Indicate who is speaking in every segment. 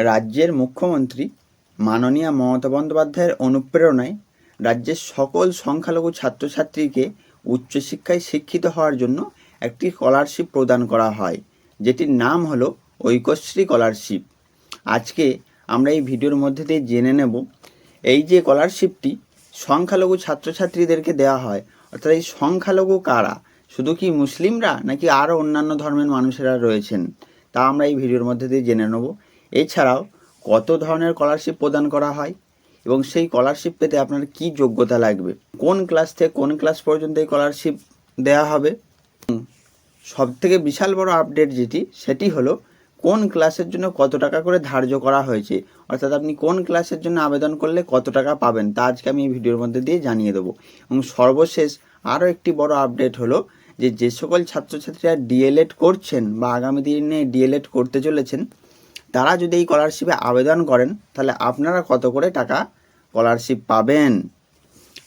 Speaker 1: রাজ্যের মুখ্যমন্ত্রী মাননীয় মমতা বন্দ্যোপাধ্যায়ের অনুপ্রেরণায় রাজ্যের সকল সংখ্যালঘু ছাত্রছাত্রীকে উচ্চশিক্ষায় শিক্ষিত হওয়ার জন্য একটি স্কলারশিপ প্রদান করা হয়, যেটির নাম হলো ঐক্যশ্রী স্কলারশিপ। আজকে আমরা এই ভিডিওর মধ্যে দিয়ে জেনে নেব এই যে স্কলারশিপটি সংখ্যালঘু ছাত্রছাত্রীদেরকে দেওয়া হয়, অর্থাৎ এই সংখ্যালঘু কারা, শুধু কি মুসলিমরা নাকি আরও অন্যান্য ধর্মের মানুষেরা রয়েছেন, তা আমরা এই ভিডিওর মধ্যে দিয়ে জেনে নেব। এছাড়াও কত ধরনের স্কলারশিপ প্রদান করা হয় এবং সেই স্কলারশিপ পেতে আপনার কি যোগ্যতা লাগবে, কোন ক্লাস থেকে কোন ক্লাস পর্যন্ত এই স্কলারশিপ দেওয়া হবে। সবথেকে বিশাল বড় আপডেট সেটি হলো কোন ক্লাসের জন্য কত টাকা করে ধার্য করা হয়েছে, অর্থাৎ আপনি কোন ক্লাসের জন্য আবেদন করলে কত টাকা পাবেন তা আজকে আমি এই ভিডিওর মধ্যে দিয়ে জানিয়ে দেবো। এবং সর্বশেষ আরও একটি বড় আপডেট হলো যে সকল ছাত্রছাত্রীরা ডিএলএড করছেন বা আগামী দিনে ডিএলএড করতে চলেছেন, তারা যদি এই স্কলারশিপে আবেদন করেন তাহলে আপনারা কত করে টাকা স্কলারশিপ পাবেন।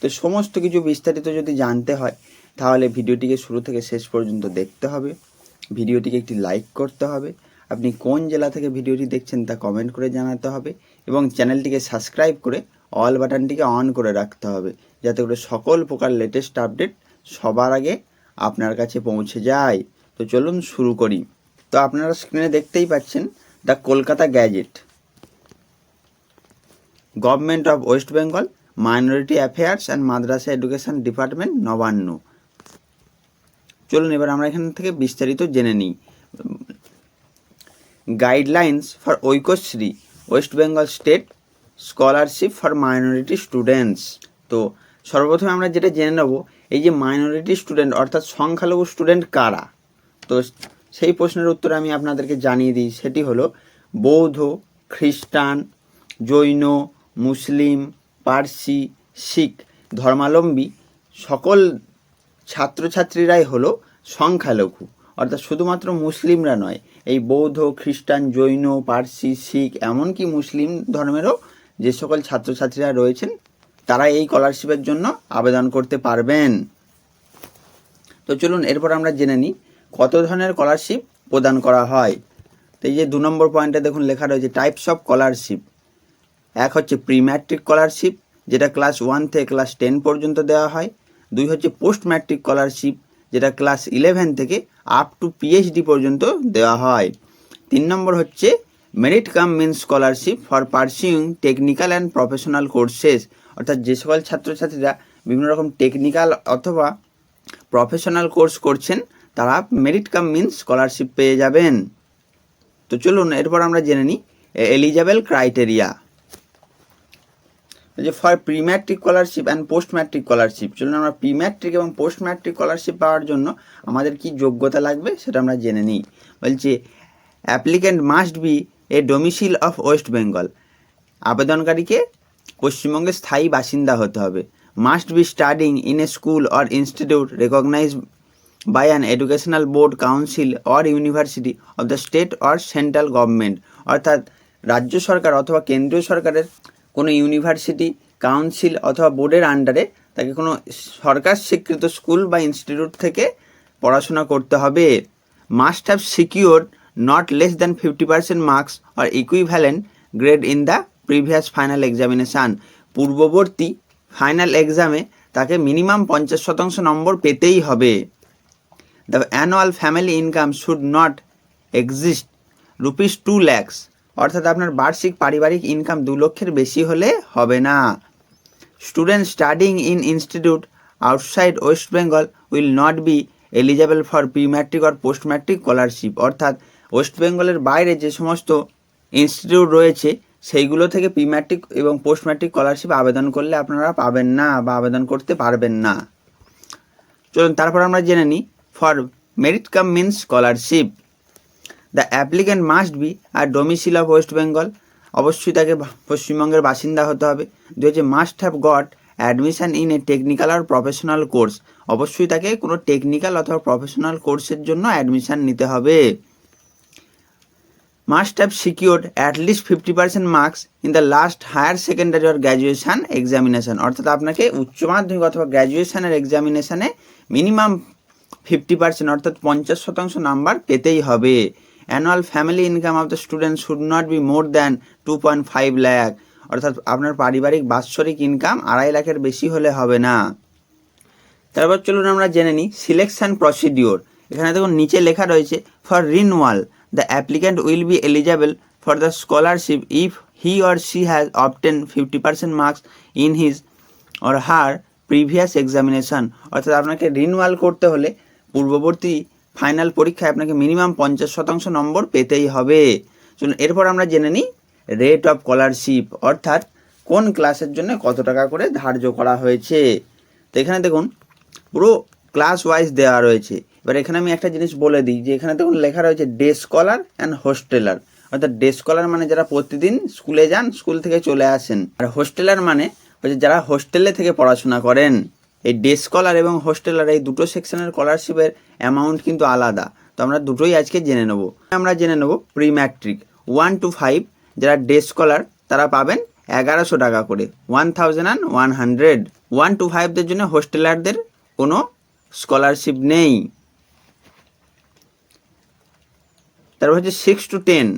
Speaker 1: তো সমস্ত কিছু বিস্তারিত যদি জানতে হয় তাহলে ভিডিওটিকে শুরু থেকে শেষ পর্যন্ত দেখতে হবে, ভিডিওটিকে একটি লাইক করতে হবে, আপনি কোন জেলা থেকে ভিডিওটি দেখছেন তা কমেন্ট করে জানাতে হবে এবং চ্যানেলটিকে সাবস্ক্রাইব করে অল বাটনটিকে অন করে রাখতে হবে, যাতে করে সকল প্রকার লেটেস্ট আপডেট সবার আগে আপনার কাছে পৌঁছে যায়। তো চলুন শুরু করি। তো আপনারা স্ক্রিনে দেখতেই পাচ্ছেন the Kolkata gadget, government of West Bengal, minority affairs and Madrasa education department, Nabanna. চলুন এবার আমরা এখান থেকে বিস্তারিত জেনে নিই। Guidelines for Aikyashree West Bengal state scholarship for minority students. তো সর্বপ্রথমে আমরা যেটা জেনে নেব, এই যে মাইনরিটি স্টুডেন্ট অর্থাৎ সংখ্যালঘু স্টুডেন্ট কারা। তো সেই প্রশ্নের উত্তর আমি আপনাদেরকে জানিয়ে দিই, সেটি হলো বৌদ্ধ, খ্রিস্টান, জৈন, মুসলিম, পার্সি, শিখ ধর্মাবলম্বী সকল ছাত্রছাত্রীরাই হলো সংখ্যালঘু, অর্থাৎ শুধুমাত্র মুসলিমরা নয়, এই বৌদ্ধ, খ্রিস্টান, জৈন, পার্সি, শিখ এমনকি মুসলিম ধর্মেরও যে সকল ছাত্রছাত্রীরা রয়েছেন তারা এই স্কলারশিপের জন্য আবেদন করতে পারবেন। তো চলুন এরপর আমরা জেনে নিই কত ধরনের স্কলারশিপ প্রদান করা হয়। তো এই যে 2 নম্বর পয়েন্টে দেখুন লেখা রয়েছে টাইপস অফ স্কলারশিপ। এক হচ্ছে প্রি ম্যাট্রিক স্কলারশিপ, যেটা ক্লাস 1 থেকে ক্লাস 10 পর্যন্ত দেওয়া হয়। 2 হচ্ছে পোস্ট ম্যাট্রিক স্কলারশিপ, যেটা ক্লাস 11 থেকে আপ টু পিএইচডি পর্যন্ত দেওয়া হয়। 3 নম্বর হচ্ছে merit cum means scholarship for pursuing technical and professional courses, অর্থাৎ যে সকল ছাত্রছাত্রীরা বিভিন্ন রকম টেকনিক্যাল অথবা প্রফেশনাল কোর্স করছেন তারা মেরিট কাম মিনস স্কলারশিপ পেয়ে যাবেন। তো চলুন এরপর আমরা জেনে নিই এলিজিবল ক্রাইটেরিয়া। যে for pre matric scholarship and post matric scholarship, চলুন আমরা প্রি ম্যাট্রিক এবং পোস্ট ম্যাট্রিক স্কলারশিপ পাওয়ার জন্য আমাদের কি যোগ্যতা লাগবে সেটা আমরা জেনে নিই। বলছে applicant must be a domicile of West Bengal, আবেদনকারীকে পশ্চিমবঙ্গের স্থায়ী বাসিন্দা হতে হবে। Must be studying in a school or institute recognised by an educational board, council or university of the state or central government, অর্থাৎ রাজ্য সরকার অথবা কেন্দ্রীয় সরকারের কোনো ইউনিভার্সিটি, কাউন্সিল অথবা বোর্ডের আন্ডারে তাকে কোনো সরকার স্বীকৃত স্কুল বা ইনস্টিটিউট থেকে পড়াশোনা করতে হবে। Must have secured not less than 50% marks or equivalent grade in the previous final examination, পূর্ববর্তী ফাইনাল এক্সামে তাকে মিনিমাম 50% নম্বর পেতেই হবে। The annual family income should not exist ₹2 lakhs, অর্থাৎ আপনার বার্ষিক পারিবারিক ইনকাম 2 লক্ষের বেশি হলে হবে না। Student studying in institute outside West Bengal will not be eligible for pre matric or post matric scholarship, অর্থাৎ ওয়েস্ট বেঙ্গলের বাইরে যে সমস্ত ইনস্টিটিউট রয়েছে সেইগুলো থেকে প্রি ম্যাট্রিক এবং পোস্ট ম্যাট্রিক স্কলারশিপ আবেদন করলে আপনারা পাবেন না বা আবেদন করতে পারবেন না। চলুন তারপর আমরা জেনে নিই for merit cum means scholarship. The applicant must be a domicile of West Bengal, অবশ্যই তাকে পশ্চিমবঙ্গের বাসিন্দা হতে হবে। 2 হচ্ছে must have got admission in a technical or professional course, অবশ্যই তাকে কোনো টেকনিক্যাল অথবা প্রফেশনাল কোর্সের জন্য অ্যাডমিশন নিতে হবে। Must have secured at least 50% marks in the last higher secondary or graduation examination, অর্থাৎ আপনাকে উচ্চ মাধ্যমিক অথবা গ্র্যাজুয়েশনের এক্সামিনেশানে মিনিমাম 50% অর্থাৎ 50% নাম্বার পেতেই হবে। Annual family income of the student should not be more than 2.5 lakh, অর্থাৎ আপনার পারিবারিক বাৎসরিক ইনকাম 2.5 লাখের বেশি হলে হবে না। তারপর চলুন আমরা জেনে নিই সিলেকশন প্রসিডিওর। এখানে দেখুন নিচে লেখা রয়েছে for renewal the applicant will be eligible for the scholarship if he or she has obtained 50% marks in his or her previous examination, অর্থাৎ আপনাকে রিনওয়াল করতে হলে পূর্ববর্তী ফাইনাল পরীক্ষায় আপনাকে মিনিমাম 50% নম্বর পেতেই হবে। চলুন এরপর আমরা জেনে নিই রেট অফ স্কলারশিপ, অর্থাৎ কোন ক্লাসের জন্য কত টাকা করে ধার্য করা হয়েছে। তো এখানে দেখুন পুরো ক্লাস ওয়াইজ দেওয়া রয়েছে। এবার এখানে আমি একটা জিনিস বলে দিই যে এখানে দেখুন লেখা রয়েছে ডে স্কলার অ্যান্ড হোস্টেলার, অর্থাৎ ডে স্কলার মানে যারা প্রতিদিন স্কুলে যান, স্কুল থেকে চলে আসেন, আর হোস্টেলার মানে হচ্ছে যারা হোস্টেলে থেকে পড়াশোনা করেন। এই ডে স্কলার এবং হোস্টেলার এই দুটো সেকশনের স্কলারশিপের অ্যামাউন্ট কিন্তু আলাদা, তো আমরা দুটোই আজকে জেনে নেব। আমরা জেনে নেব প্রি ম্যাট্রিক 1 to 5 যারা ডে স্কলার তারা পাবেন 1100 টাকা করে, 1100। 1 to 5দের জন্য হোস্টেলারদের কোনো স্কলারশিপ নেই। তারপর হচ্ছে 6 to 10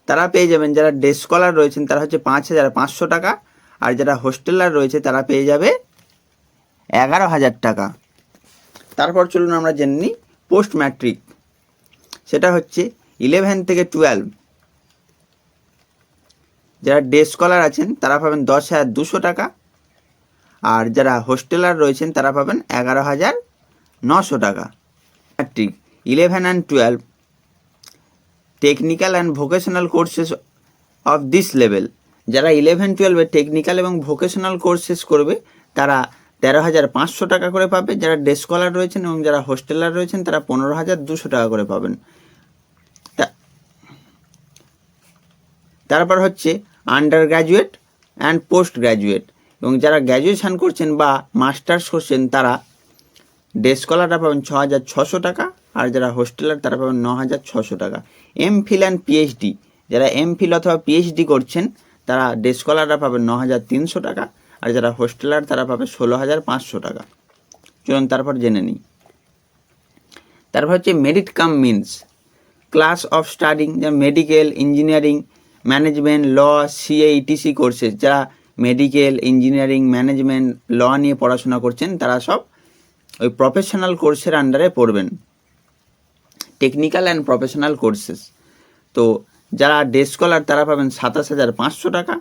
Speaker 1: তারা পেয়ে যাবেন, যারা ডে স্কলার রয়েছেন তারা হচ্ছে 5500 টাকা, আর যারা হোস্টেলার রয়েছে তারা পেয়ে যাবে 11,000 টাকা। তারপর চলুন আমরা জেনে নিই পোস্ট ম্যাট্রিক, সেটা হচ্ছে 11 থেকে 12 যারা ডে স্কলার আছেন তারা পাবেন 10,200 টাকা, আর যারা হোস্টেলার রয়েছেন তারা পাবেন 11,900 টাকা। Matric 11 and 12 technical and vocational courses of this level, যারা 11-12 টেকনিক্যাল এবং ভোকেশনাল কোর্সেস করবে তারা 13,500 টাকা করে পাবে, যারা ডে স্কলার রয়েছেন এবং যারা হোস্টেলার রয়েছেন তারা 15,200 টাকা করে পাবেন। তারপর হচ্ছে under graduate and post graduate, এবং যারা গ্র্যাজুয়েশন করছেন বা মাস্টার্স করছেন তারা ডে স্কলাররা পাবেন 6,600 টাকা, আর যারা হোস্টেলার তারা পাবেন 9,600 টাকা। এমফিল অ্যান্ড পিএইচডি, যারা এমফিল অথবা পিএইচডি করছেন তারা ডে স্কলাররা পাবেন 9,300 টাকা, আর যারা হোস্টেলার তারা পাবে 16,500 টাকা। চলুন তারপর জেনে নিই। তারপর হচ্ছে merit cum means class of studying, যেমন মেডিকেল, ইঞ্জিনিয়ারিং, ম্যানেজমেন্ট, ল, সিএ, ইটিসি কোর্সেস, যারা মেডিকেল, ইঞ্জিনিয়ারিং, ম্যানেজমেন্ট, ল নিয়ে পড়াশোনা করছেন তারা সব ওই প্রফেশনাল কোর্সের আন্ডারে পড়বেন, টেকনিক্যাল অ্যান্ড প্রফেশনাল কোর্সেস। তো যারা ডে স্কলার তারা পাবেন 27,500 টাকা,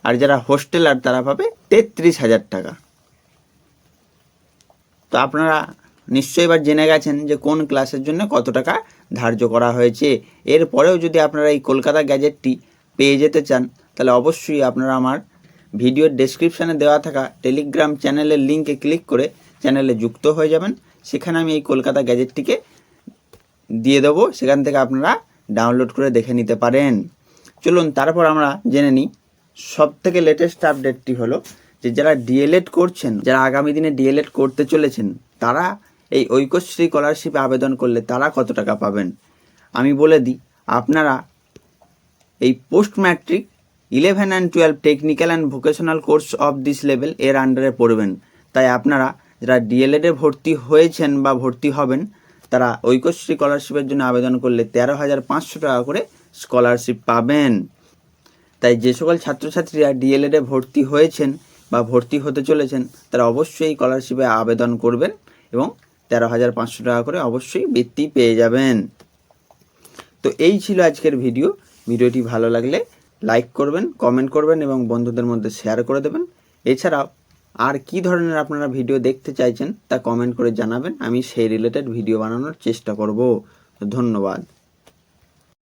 Speaker 1: আর যারা হোস্টেলার তারা পাবে 33,000 টাকা। তো আপনারা নিশ্চয়ই এবার জেনে গেছেন যে কোন ক্লাসের জন্য কত টাকা ধার্য করা হয়েছে। এরপরেও যদি আপনারা এই কলকাতা গ্যাজেটটি পেয়ে যেতে চান তাহলে অবশ্যই আপনারা আমার ভিডিওর ডেসক্রিপশানে দেওয়া থাকা টেলিগ্রাম চ্যানেলের লিঙ্কে ক্লিক করে চ্যানেলে যুক্ত হয়ে যাবেন। সেখানে আমি এই কলকাতা গ্যাজেটটিকে দিয়ে দেবো, সেখান থেকে আপনারা ডাউনলোড করে দেখে নিতে পারেন। চলুন তারপর আমরা জেনে নিই সবথেকে লেটেস্ট আপডেটটি হলো যে যারা ডিএলএড করছেন, যারা আগামী দিনে ডিএলএড করতে চলেছেন তারা এই ঐক্যশ্রী স্কলারশিপে আবেদন করলে তারা কত টাকা পাবেন। আমি বলে দিই, আপনারা এই post matric 11 and 12 technical and vocational course of this level এর আন্ডারে পড়বেন। তাই আপনারা যারা ডিএলএডে ভর্তি হয়েছেন বা ভর্তি হবেন তারা ঐক্যশ্রী স্কলারশিপের জন্য আবেদন করলে 13,500 টাকা করে স্কলারশিপ পাবেন। তাই যে সকল ছাত্রছাত্রীরা ডিএলএডে ভর্তি হয়েছেন বা ভর্তি হতে চলেছেন তারা অবশ্যই স্কলারশিপে আবেদন করবেন এবং 13,500 টাকা করে অবশ্যই বৃত্তি পেয়ে যাবেন। তো এই ছিল আজকের ভিডিও। ভিডিওটি ভালো লাগলে লাইক করবেন, কমেন্ট করবেন এবং বন্ধুদের মধ্যে শেয়ার করে দেবেন। এছাড়াও আর কি ধরনের আপনারা ভিডিও দেখতে চাইছেন তা কমেন্ট করে জানাবেন, আমি সেই রিলেটেড ভিডিও বানানোর চেষ্টা করব। ধন্যবাদ।